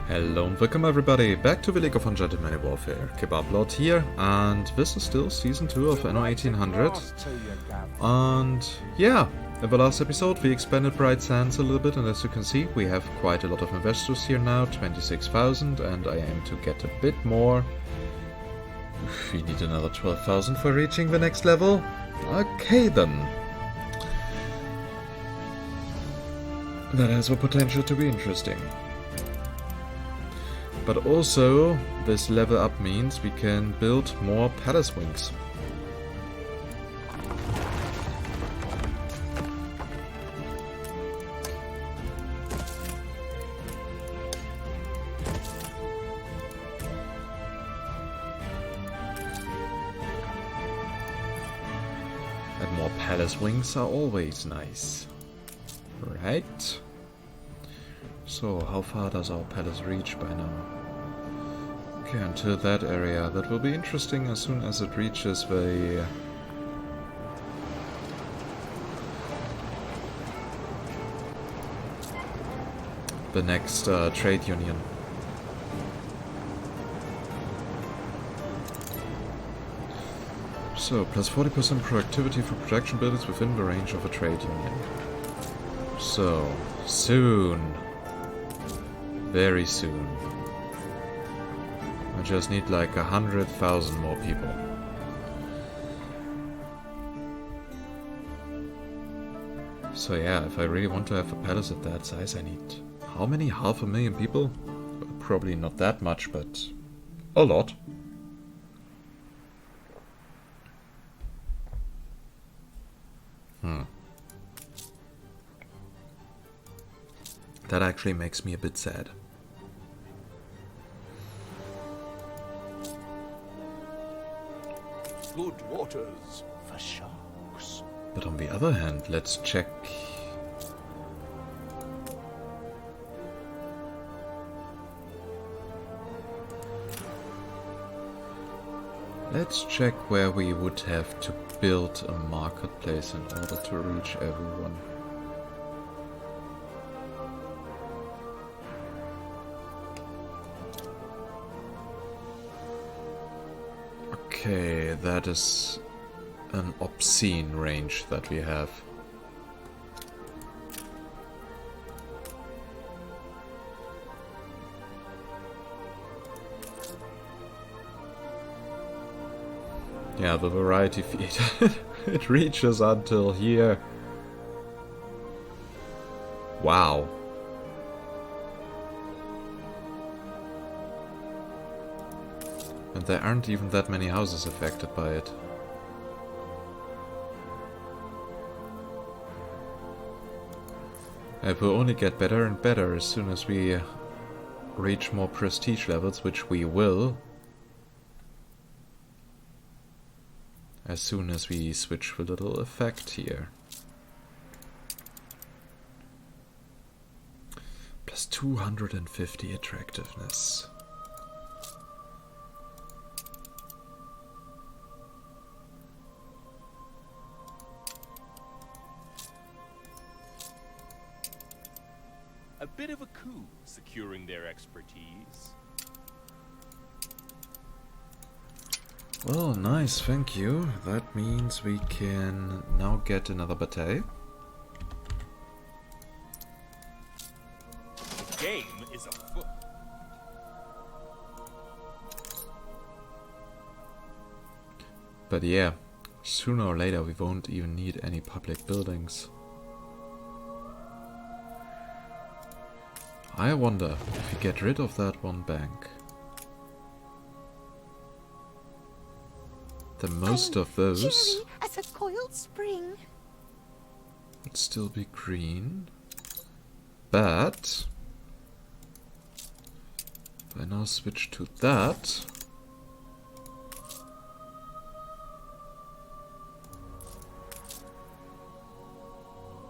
Hello and welcome everybody back to the League of Ungentlemanly Warfare. Kebablord here, and this is still Season 2 of Anno 1800. And yeah, in the last episode we expanded Bright Sands a little bit, and as you can see we have quite a lot of investors here now, 26,000, and I aim to get a bit more. We need another 12,000 for reaching the next level. Okay then. That has the potential to be interesting. But also, this level up means we can build more palace wings. And more palace wings are always nice. Right? So, how far does our palace reach by now? Okay, until that area. That will be interesting as soon as it reaches the next trade union. So, plus 40% productivity for production buildings within the range of a trade union. So, soon. Very soon. I just need like 100,000 more people. So yeah, if I really want to have a palace at that size, I need... how many? 500,000 people? Probably not that much, but a lot. That actually makes me a bit sad. Good waters for sharks. But on the other hand, let's check. Let's check where we would have to build a marketplace in order to reach everyone. Okay, that is an obscene range that we have. Yeah, the variety feed. It reaches until here. Wow. And there aren't even that many houses affected by it. It will only get better and better as soon as we reach more prestige levels, which we will. As soon as we switch the little effect here. Plus 250 attractiveness. A bit of a coup securing their expertise. Well, nice, thank you. That means we can now get another bataille. The game is afoot. But yeah, sooner or later we won't even need any public buildings. I wonder if we get rid of that one bank, then most of those as a coiled spring would still be green. But if I now switch to that,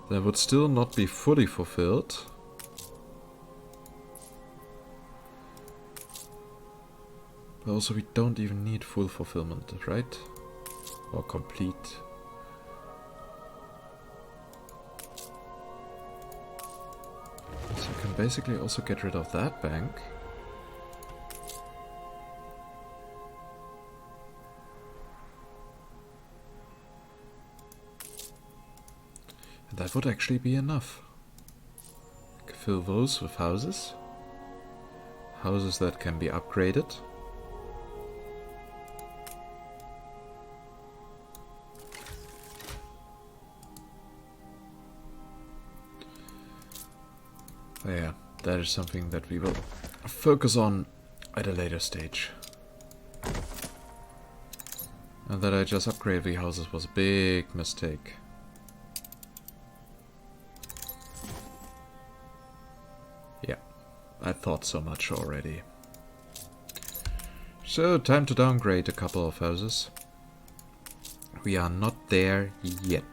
that would still not be fully fulfilled. Also, we don't even need full fulfillment, right? Or complete. So I can basically also get rid of that bank. That would actually be enough. Fill those with houses. Houses that can be upgraded. Oh yeah, that is something that we will focus on at a later stage. And that I just upgraded the houses was a big mistake. Yeah, I thought so much already. So, time to downgrade a couple of houses. We are not there yet.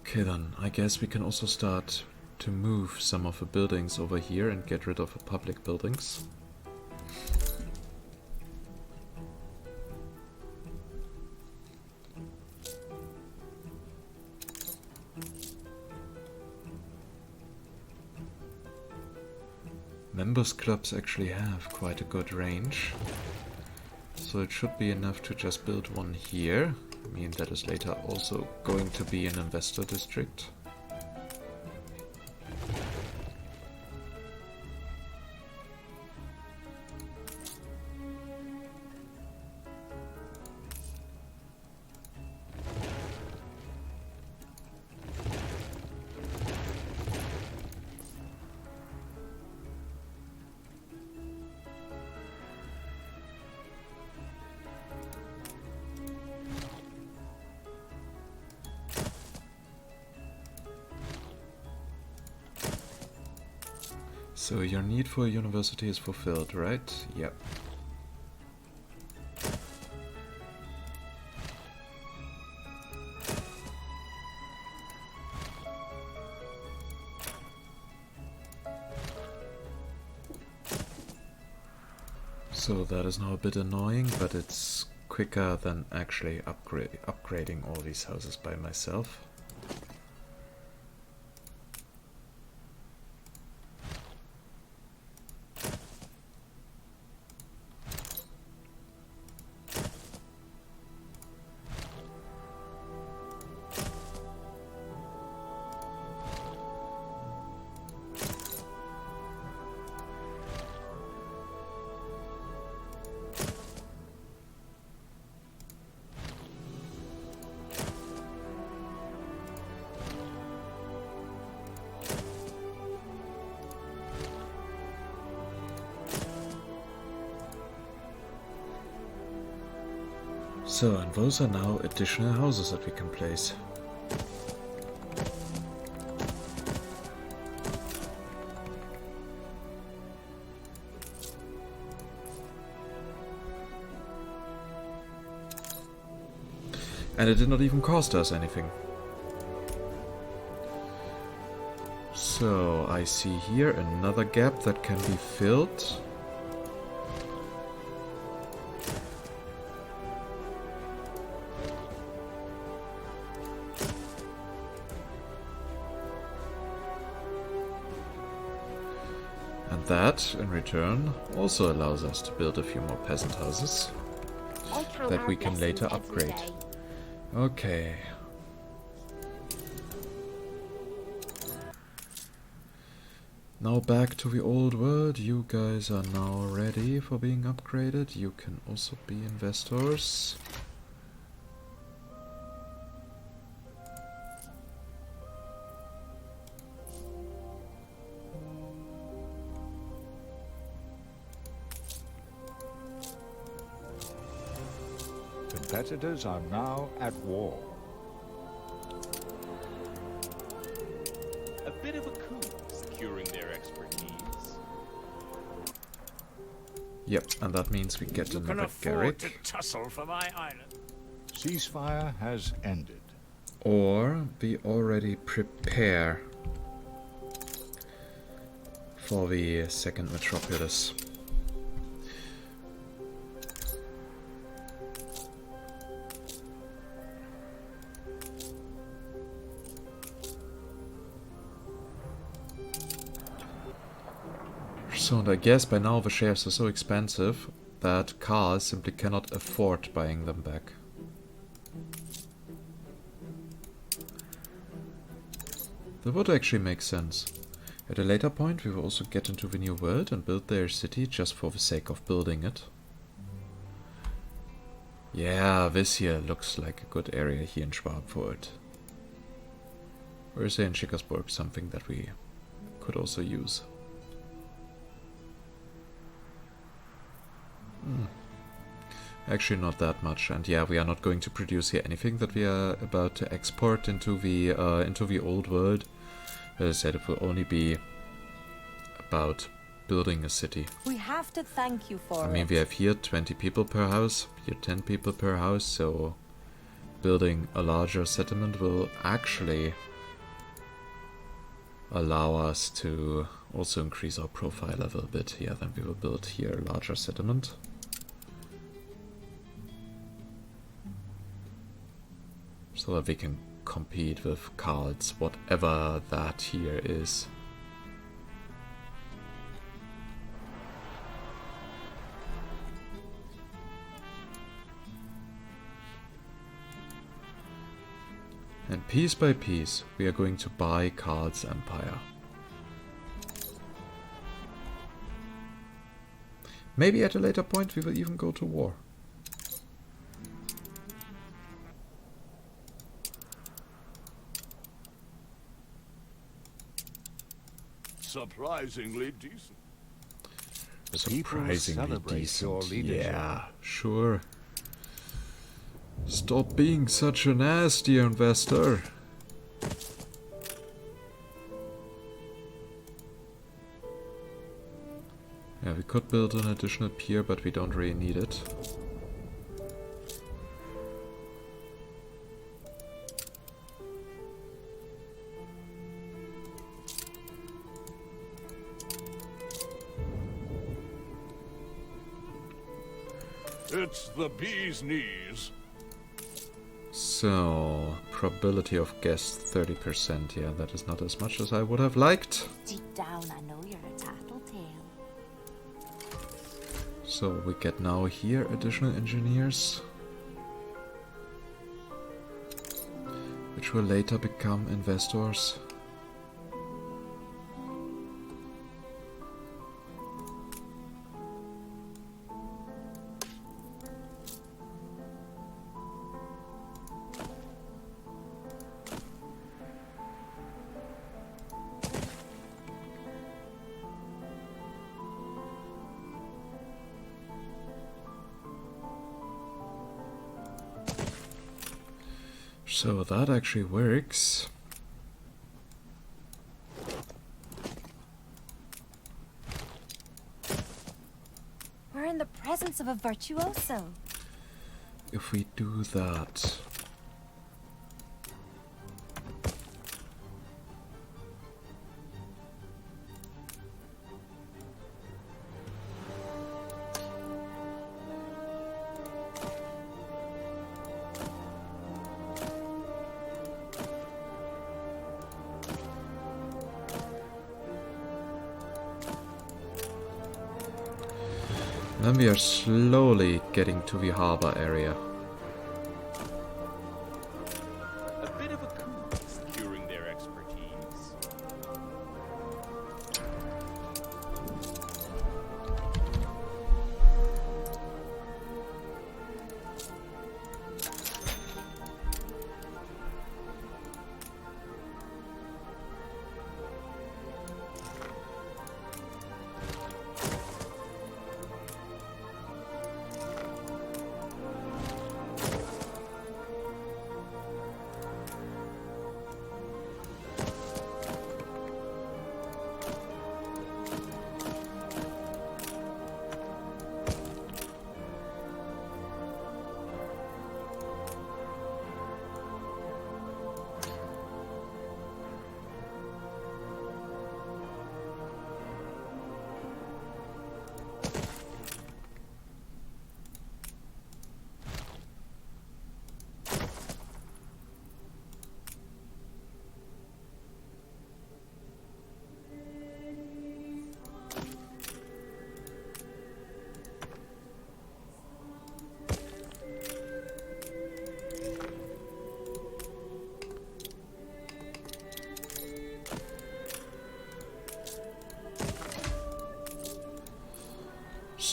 Okay then, I guess we can also start to move some of the buildings over here and get rid of the public buildings. Members clubs actually have quite a good range, so it should be enough to just build one here. I mean, that is later also going to be an investor district. So your need for a university is fulfilled, right? Yep. So that is now a bit annoying, but it's quicker than actually upgrading all these houses by myself. So, and those are now additional houses that we can place. And it did not even cost us anything. So, I see here another gap that can be filled. That, in return, also allows us to build a few more peasant houses that we can later upgrade. Okay. Now back to the old world. You guys are now ready for being upgraded. You can also be investors. Competitors are now at war. A bit of a coup securing their expertise. Yep, and that means we get another Garrick. To tussle for my island. Ceasefire has ended. Or we already prepare for the second metropolis. So, and I guess by now the shares are so expensive that cars simply cannot afford buying them back. That would actually make sense. At a later point we will also get into the new world and build their city just for the sake of building it. Yeah, this here looks like a good area here in Schwabfurt. Or is there in Schickersburg something that we could also use? Actually not that much, and yeah, we are not going to produce here anything that we are about to export into the old world. As I said, it will only be about building a city. We have to thank you for I mean, we have here 20 people per house, here 10 people per house, so building a larger settlement will actually allow us to also increase our profile a little bit. Yeah, then we will build here a larger settlement. So that we can compete with cards, whatever that here is. And piece by piece, we are going to buy Cards Empire. Maybe at a later point we will even go to war. Surprisingly decent. Surprisingly decent. Yeah, sure. Stop being such an ass, dear investor. Yeah, we could build an additional pier, but we don't really need it. It's the bee's knees. So, probability of guess 30%. Yeah, that is not as much as I would have liked. Deep down, I know you're a tattletale. So we get now here additional engineers, which will later become investors. So that actually works. We're in the presence of a virtuoso. If we do that... Then we are slowly getting to the harbor area. A bit of a coup securing their expertise.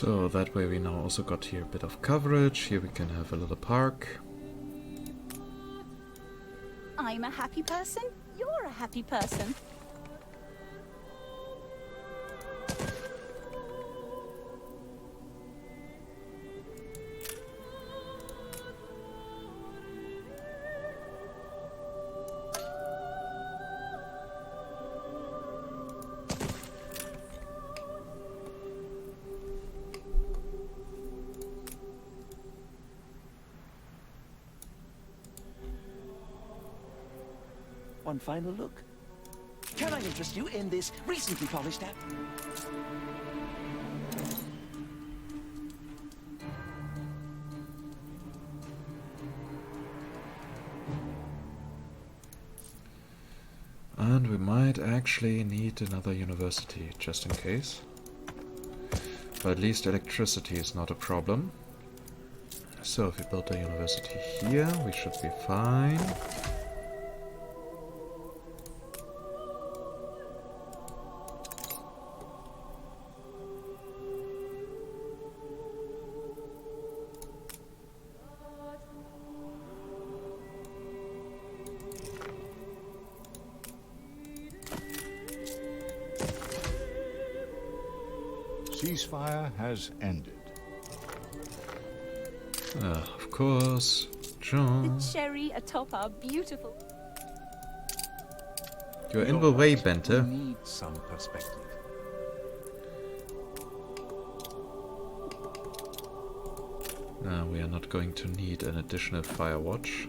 So that way we now also got here a bit of coverage. Here we can have a little park. I'm a happy person. You're a happy person. One final look. Can I interest you in this recently polished app? And we might actually need another university, just in case. But at least electricity is not a problem. So if we build a university here, we should be fine. Ceasefire has ended. Of course, John. The cherry atop our beautiful... You're in the way, Bente. We need some perspective. No, we are not going to need an additional fire watch.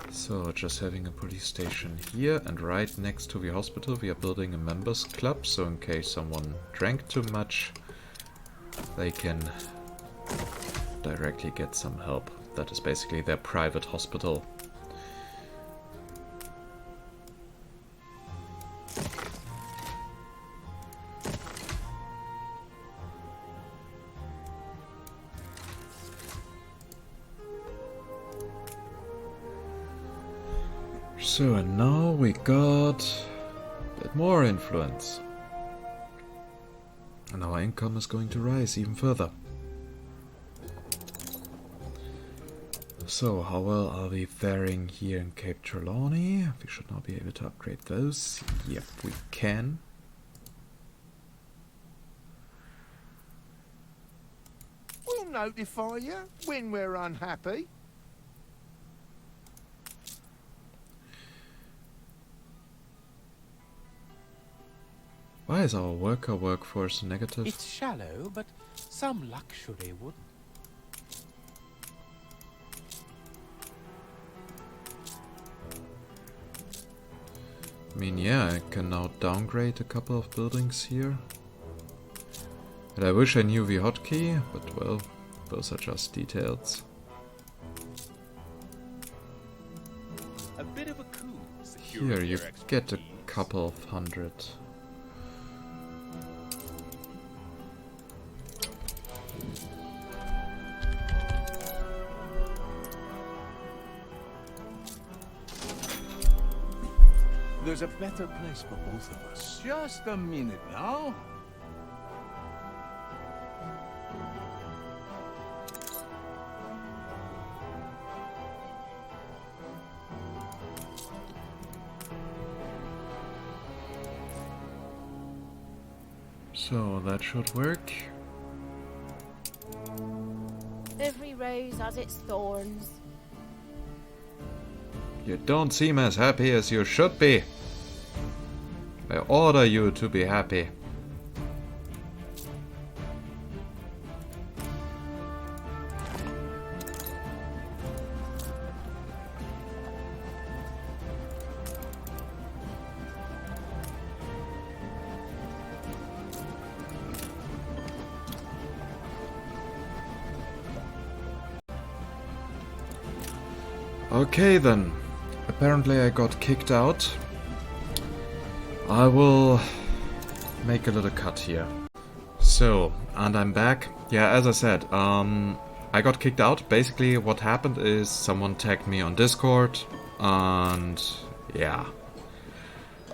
So, just having a police station here, and right next to the hospital we are building a members club, so in case someone drank too much, they can directly get some help. That is basically their private hospital. So, and now we got a bit more influence. And our income is going to rise even further. So, how well are we faring here in Cape Trelawney? We should now be able to upgrade those. Yep, we can. We'll notify you when we're unhappy. Why is our worker workforce negative? It's shallow, but some luxury wouldn't. I mean, yeah, I can now downgrade a couple of buildings here. And I wish I knew the hotkey, but well, those are just details. A bit of a coup securing Here, you their get a expertise. couple of hundred. There's a better place for both of us. Just a minute now. So that should work. Every rose has its thorns. You don't seem as happy as you should be. I order you to be happy. Okay then. Apparently I got kicked out. I will make a little cut here. So, and I'm back. Yeah, as I said, I got kicked out. Basically what happened is someone tagged me on Discord and Yeah.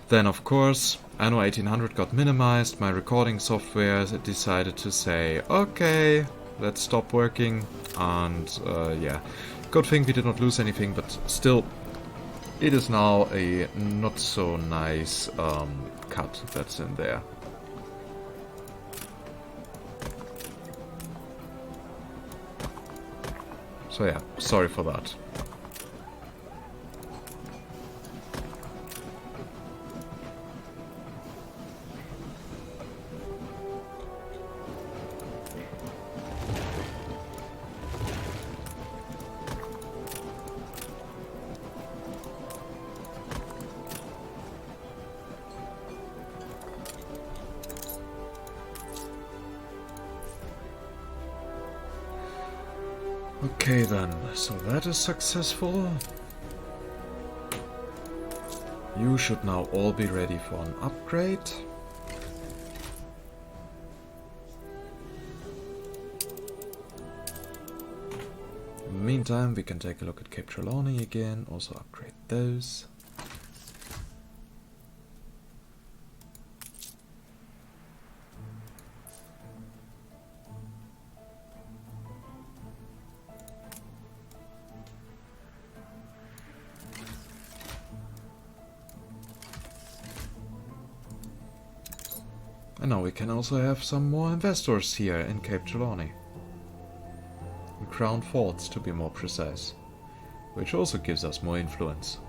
Then, of course, Anno 1800 got minimized, my recording software decided to say, okay, let's stop working, and yeah. Good thing we did not lose anything, but still, it is now a not so nice cut that's in there. So yeah, sorry for that. Okay then, so that is successful. You should now all be ready for an upgrade. In the meantime, we can take a look at Cape Trelawney again, also upgrade those. And now we can also have some more investors here in Cape Trelawney. In Crown Forts, to be more precise. Which also gives us more influence.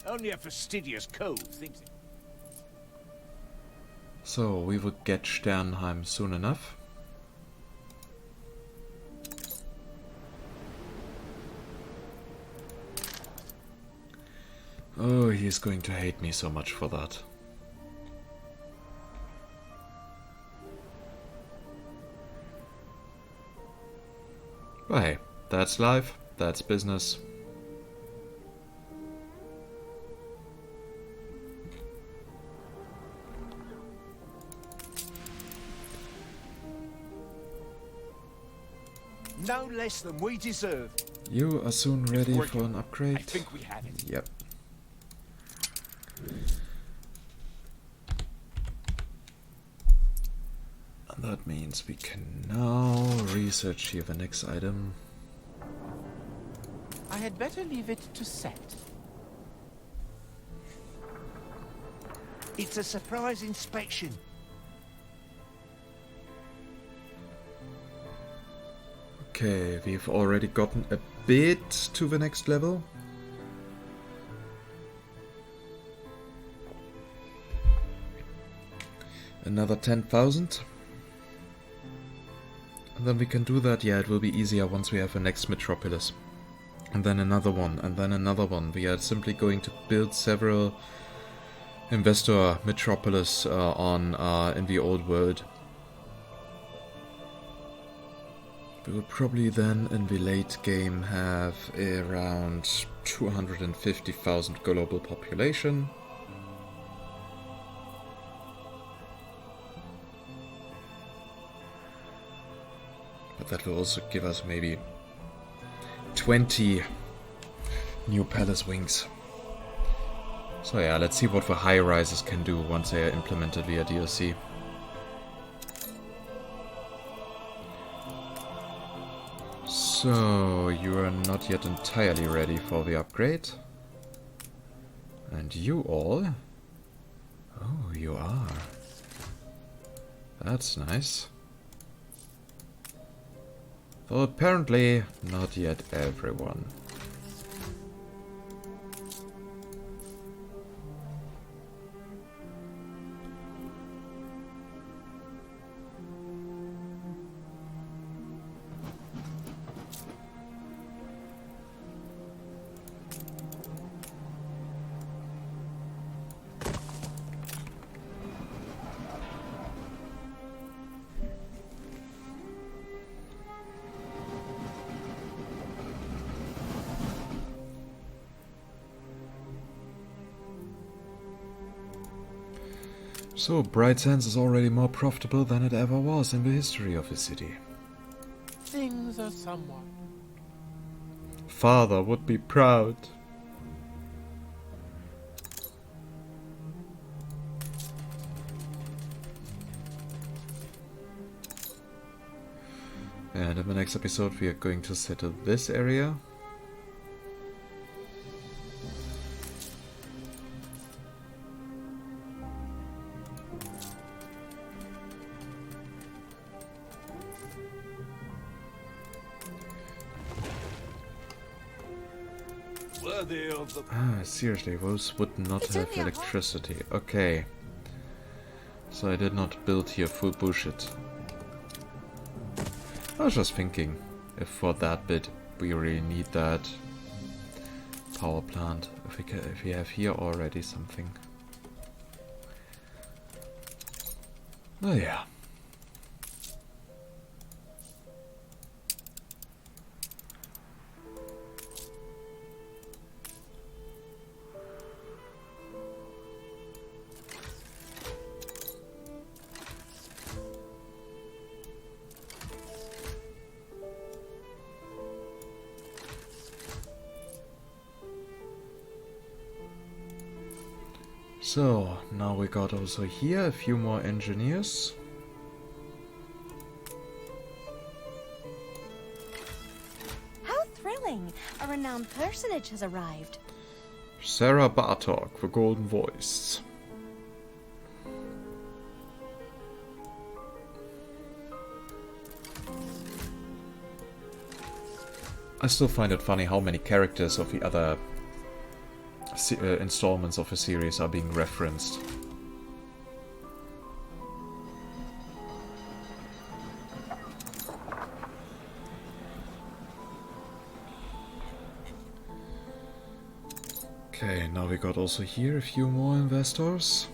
Only a fastidious cove thinks it. So, we would get Sternenheim soon enough. Oh, he's going to hate me so much for that. But hey, that's life, that's business. No less than we deserve. You are soon ready working. for an upgrade. I think we have it. Yep. And that means we can now research here the next item. I had better leave it to set. It's a surprise inspection. Okay, we've already gotten a bit to the next level. Another 10,000. And then we can do that. Yeah, it will be easier once we have the next metropolis. And then another one, and then another one. We are simply going to build several investor metropolis in the old world. We will probably then in the late game have around 250,000 global population. But that will also give us maybe 20 new palace wings. So yeah, let's see what the high rises can do once they are implemented via DLC. So, you are not yet entirely ready for the upgrade. And you all? Oh, you are. That's nice. Though apparently not yet everyone. So, Bright Sands is already more profitable than it ever was in the history of the city. Things are somewhat. Father would be proud. And in the next episode we are going to settle this area. Seriously, those would not have electricity. Okay. So I did not build here full bullshit. I was just thinking if for that bit we really need that power plant. If we have here already something. Oh yeah. So, now we got also here a few more engineers. How thrilling! A renowned personage has arrived. Sarah Bartok, the Golden Voice. I still find it funny how many characters of the other installments of the series are being referenced. Okay, now we got also here a few more investors.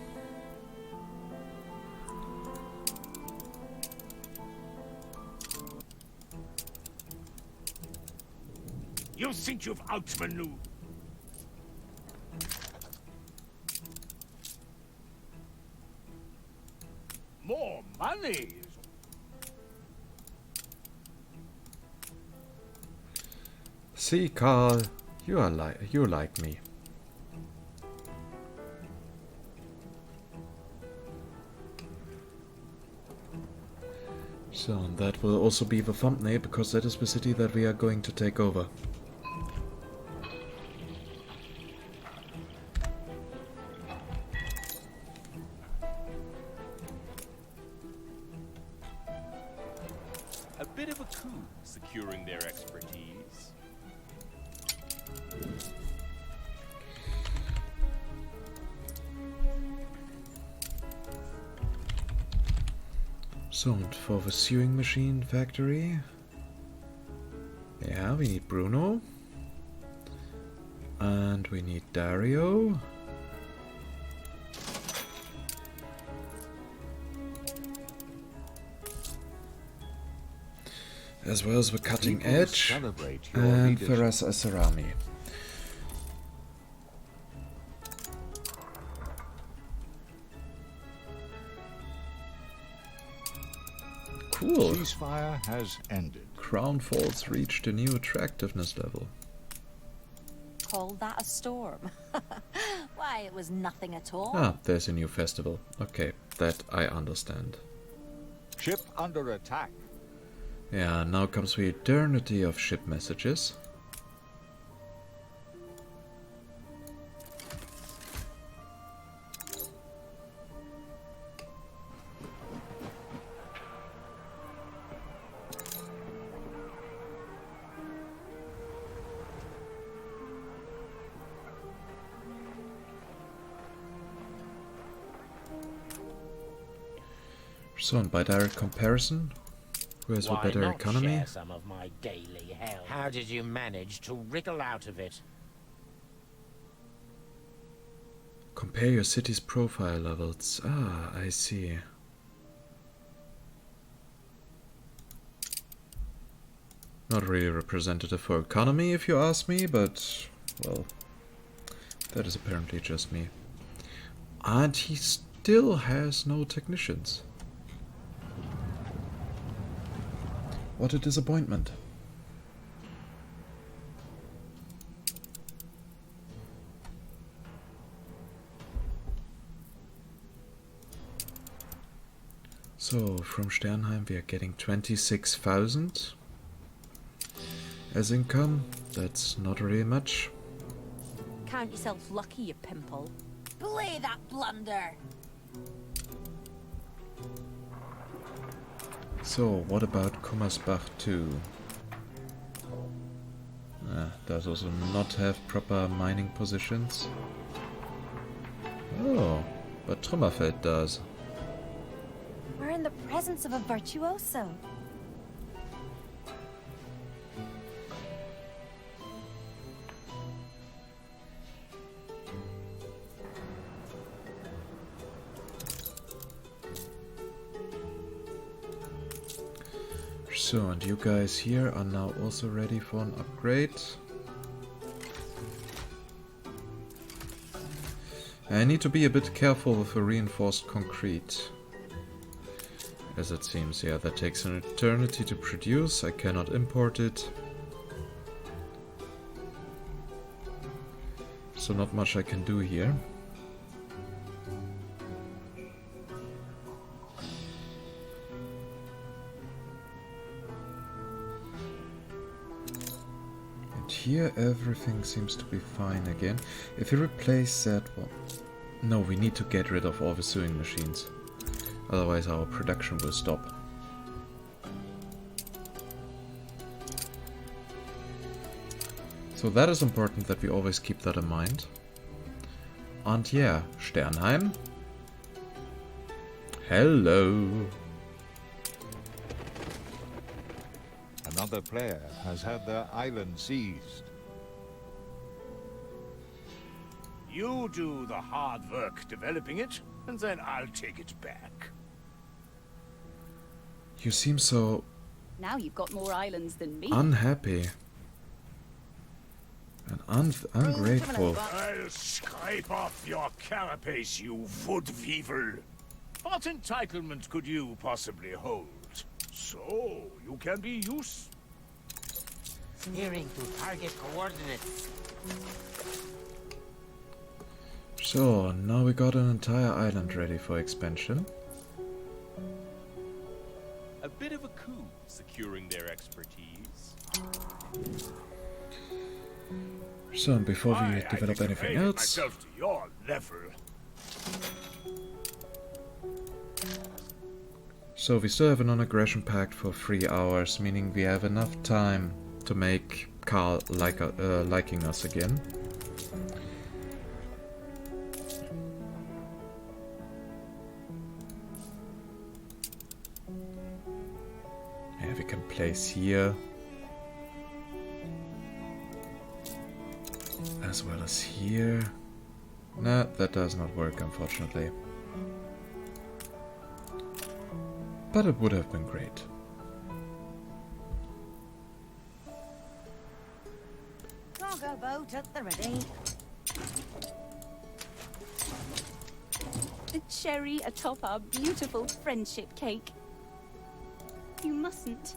You think you've outmaneuvered? More money. See, Carl, you like me. So and that will also be the thumbnail because that is the city that we are going to take over. A bit of a coup securing their expertise. So, and for the sewing machine factory, yeah, we need Bruno. And we need Dario. As well as the cutting edge and Feras Asarami. Cool. Ceasefire has ended. Crown Falls reached a new attractiveness level. Call that a storm? Why, it was nothing at all. Ah, there's a new festival. Okay, that I understand. Ship under attack. Yeah, now comes the eternity of ship messages. So, and by direct comparison, who has a better economy? Share some of my daily hell? How did you manage to wriggle out of it? Compare your city's profile levels. Ah, I see. Not really representative for economy, if you ask me, but, well, that is apparently just me. And he still has no technicians. What a disappointment. So, from Sternenheim we are getting 26,000 as income. That's not really much. Count yourself lucky, you pimple. Play that blunder. So, what about Kummersbach 2? Does also not have proper mining positions. Oh, but Trümmerfeld does. We're in the presence of a virtuoso. So, and you guys here are now also ready for an upgrade. I need to be a bit careful with the reinforced concrete. As it seems, yeah, that takes an eternity to produce. I cannot import it. So not much I can do here. And here everything seems to be fine again. If we replace that one... No, we need to get rid of all the sewing machines. Otherwise our production will stop. So that is important that we always keep that in mind. And yeah, Sternenheim. Hello. Another player has had their island seized. You do the hard work developing it, and then I'll take it back. You seem so Now you've got more islands than me. unhappy. And ungrateful. I'll scrape off your carapace, you wood weevil. What entitlement could you possibly hold? So, you can be used. Steering to target coordinates. So, now we got an entire island ready for expansion. A bit of a coup securing their expertise. So, and before we I develop anything elevated else... myself to your level. So, we still have a non-aggression pact for 3 hours, meaning we have enough time to make Karl liking us again. Yeah, we can place here. As well as here. Nah, that does not work, unfortunately. But it would have been great. Cargo boat at the ready. The cherry atop our beautiful friendship cake. You mustn't.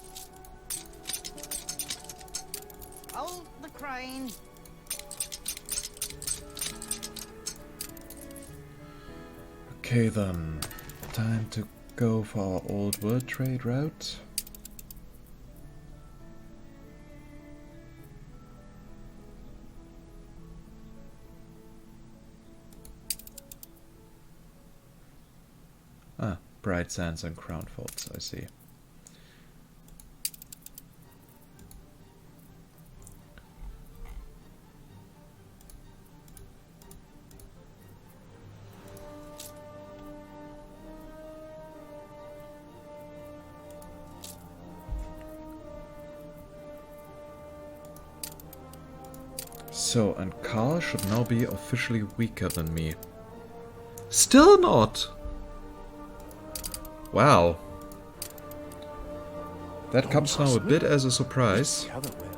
Hold the crane. Okay then, time to go for our old world trade route. Ah, Bright Sands and Crown Faults, I see. So, and Karl should now be officially weaker than me. Still not! Wow. That comes now a bit as a surprise. The other way.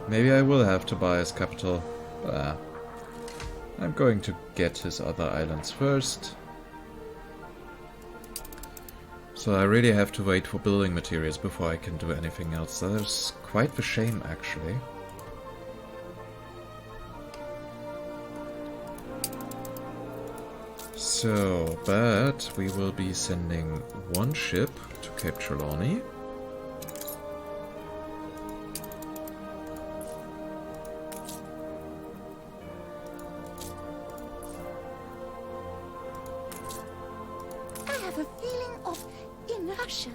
Maybe I will have to buy his capital. I'm going to get his other islands first. So I really have to wait for building materials before I can do anything else. That is quite the shame, actually. So, but we will be sending one ship to Cape Trelawney. I have a feeling of inertia.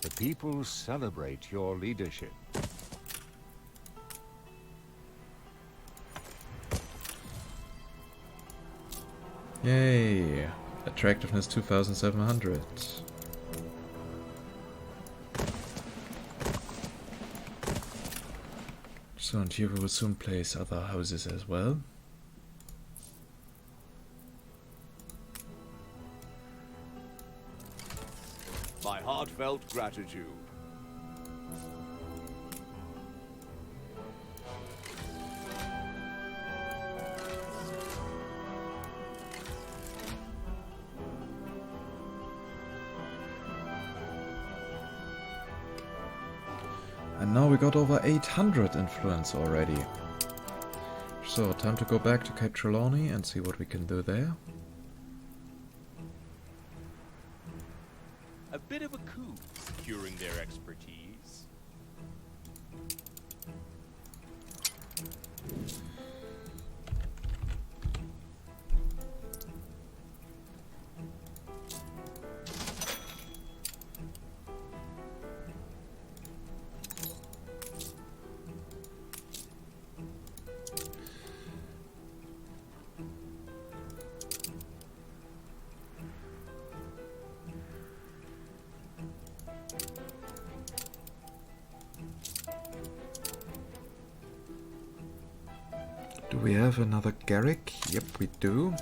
The people celebrate your leadership. Yay! Attractiveness 2700. So, and here we will soon place other houses as well. My heartfelt gratitude. And now we got over 800 influence already. So, time to go back to Cape Trelawney and see what we can do there. A bit of a coup securing their expertise. Do we have another Garrick? Yep, we do.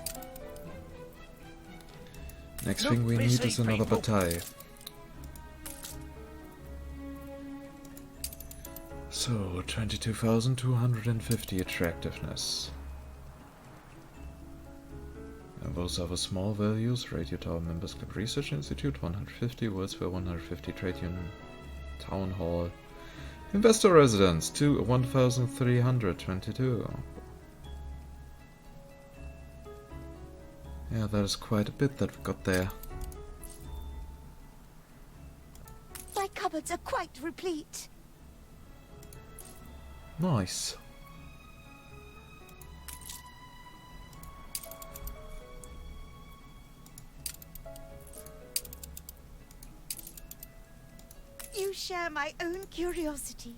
Next thing we need is another bataille. So, 22,250 attractiveness. And those are the small values. Radio Tower Members Club Research Institute, 150. Worldsware, 150. Trade Union Town Hall. Investor Residence, 1,322. Yeah, that is quite a bit that we got there. My cupboards are quite replete. Nice. You share my own curiosity.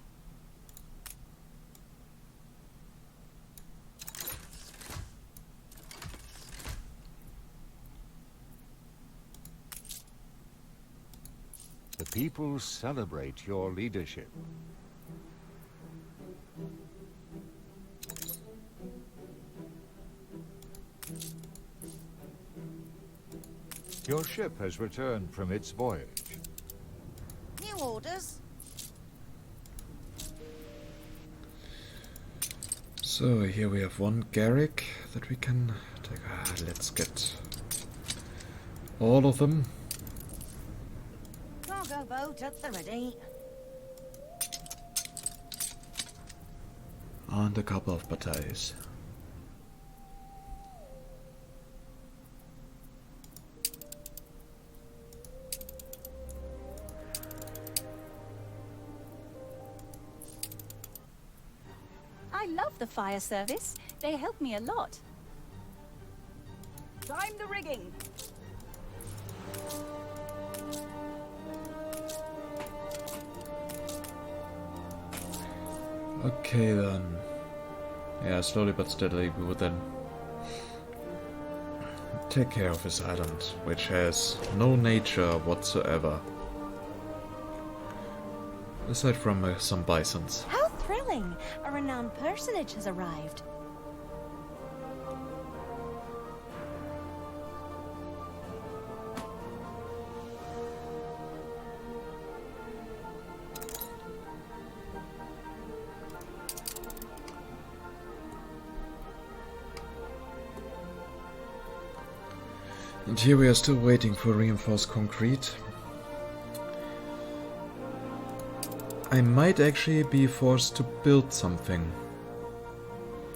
The people celebrate your leadership. Your ship has returned from its voyage. New orders? So here we have one Garrick that we can take. Let's get all of them. Cargo boat at the ready. And a couple of batailles. I love the fire service. They help me a lot. Time the rigging. Okay then. Yeah, slowly but steadily we will then take care of this island, which has no nature whatsoever. Aside from some bisons. How thrilling! A renowned personage has arrived. And here we are still waiting for reinforced concrete. I might actually be forced to build something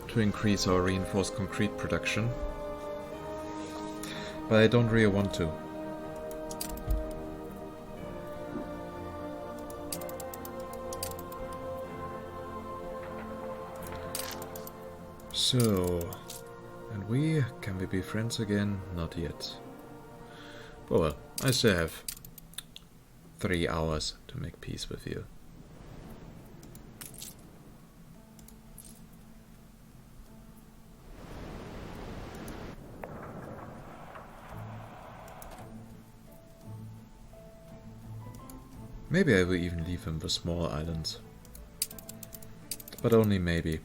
to increase our reinforced concrete production. But I don't really want to. So, and can we be friends again? Not yet. But well, I still have 3 hours to make peace with you. Maybe I will even leave him the small islands. But only maybe.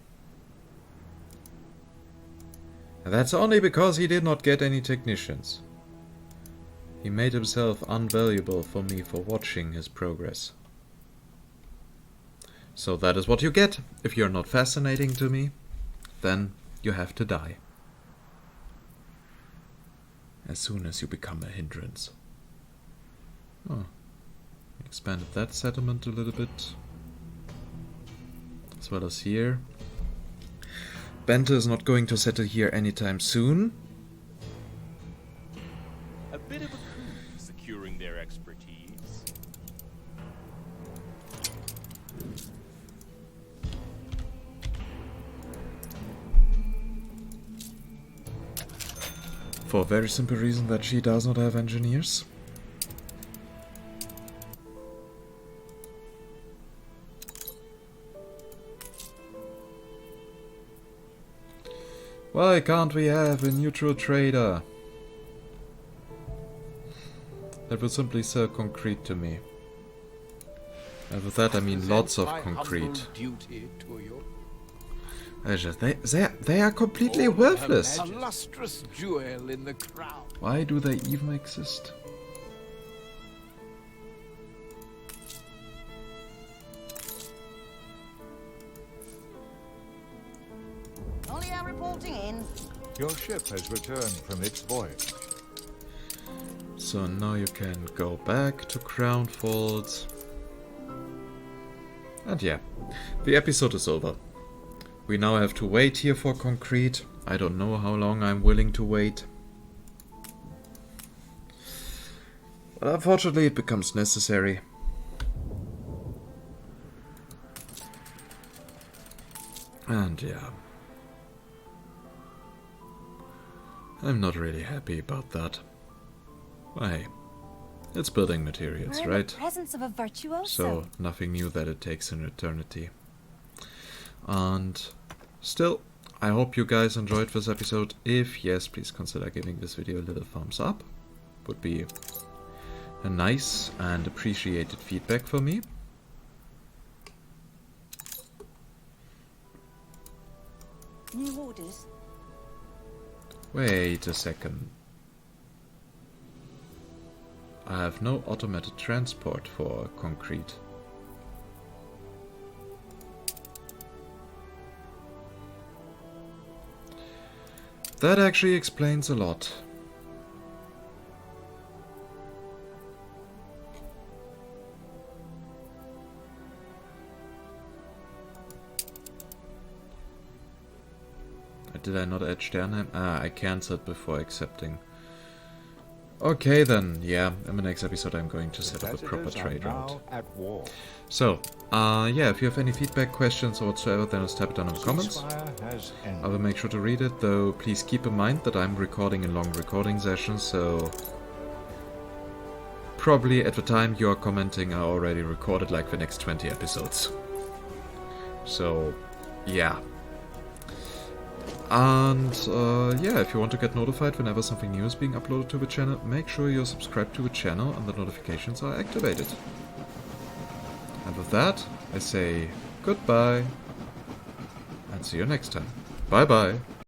And that's only because he did not get any technicians. He made himself unvaluable for me for watching his progress. So that is what you get. If you're not fascinating to me, then you have to die. As soon as you become a hindrance. Oh. Expanded that settlement a little bit. As well as here. Bente is not going to settle here anytime soon. A bit of a coup securing their expertise. For a very simple reason that she does not have engineers. Why can't we have a neutral trader that will simply sell concrete to me? And with that I mean lots of concrete. They are completely worthless. A lustrous jewel in the crown. Why do they even exist? Reporting in. Your ship has returned from its voyage. So now you can go back to Crown Falls. And yeah, the episode is over. We now have to wait here for concrete. I don't know how long I'm willing to wait. But unfortunately it becomes necessary. And yeah. I'm not really happy about that. Why? It's building materials, We're in right? the presence of a virtuoso. So nothing new that it takes an eternity. And still, I hope you guys enjoyed this episode. If yes, please consider giving this video a little thumbs up. Would be a nice and appreciated feedback for me. New orders. Wait a second. I have no automated transport for concrete. That actually explains a lot. Did I not add Sternenheim? Ah, I cancelled before accepting. Okay then, yeah, in the next episode I'm going to set up a proper trade route. So, yeah, if you have any feedback, questions or whatsoever, then just type it down in the comments. I will make sure to read it, though please keep in mind that I'm recording in long recording sessions, so probably at the time you are commenting are already recorded like the next 20 episodes. So, yeah. And yeah, if you want to get notified whenever something new is being uploaded to the channel, make sure you're subscribed to the channel and the notifications are activated. And with that, I say goodbye and see you next time. Bye bye.